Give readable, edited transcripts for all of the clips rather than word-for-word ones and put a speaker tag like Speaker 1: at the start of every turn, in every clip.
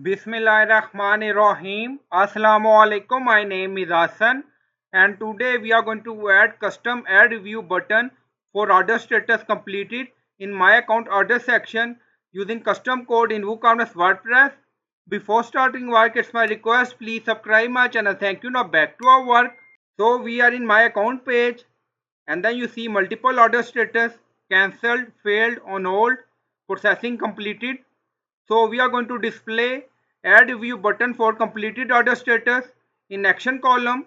Speaker 1: Bismillahirrahmanirrahim. Assalamu alaikum. My name is Hassan, and today we are going to add custom add review button for order status completed in my account order section using custom code in WooCommerce WordPress. Before starting work, it's my request, please subscribe my channel. Thank you. Now back to our work. So we are in my account page, and then you see multiple order status: cancelled, failed, on hold, processing completed. So we are going to display add review button for completed order status in action column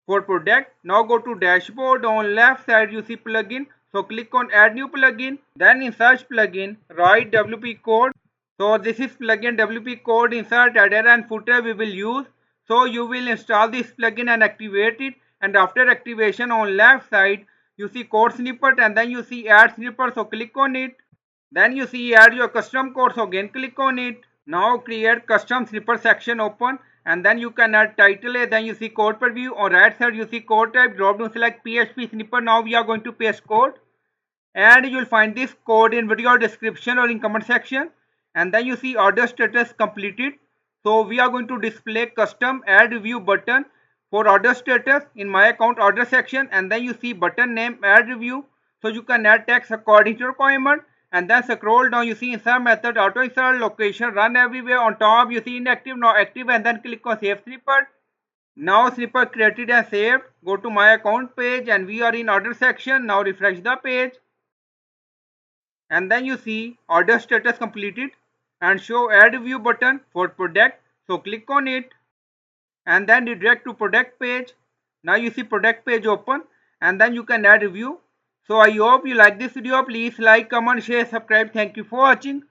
Speaker 1: for product. Now go to dashboard. On left side you see plugin. So click on add new plugin. Then in search plugin write WP code. So this is plugin WP code. Insert header and footer we will use. So you will install this plugin and activate it, and after activation on left side you see code snippet, and then you see add snippet. So click on it. Then you see add your custom code, so again click on it. Now create custom snippet section open, and then you can add title. Then you see code preview. On right side you see code type, drop down select PHP snippet. Now we are going to paste code, and you'll find this code in video description or in comment section. And then you see order status completed. So we are going to display custom add review button for order status in my account order section, and then you see button name add review. So you can add text according to requirement, and then scroll down you see insert method, auto insert, location, run everywhere. On top you see inactive, now active, and then click on save snippet. Now snippet created and saved. Go to my account page, and we are in order section. Now refresh the page, and then you see order status completed and show add review button for product. So click on it, and then redirect to product page. Now you see product page open, and then you can add review. So I hope you like this video. Please like, comment, share, subscribe. Thank you for watching.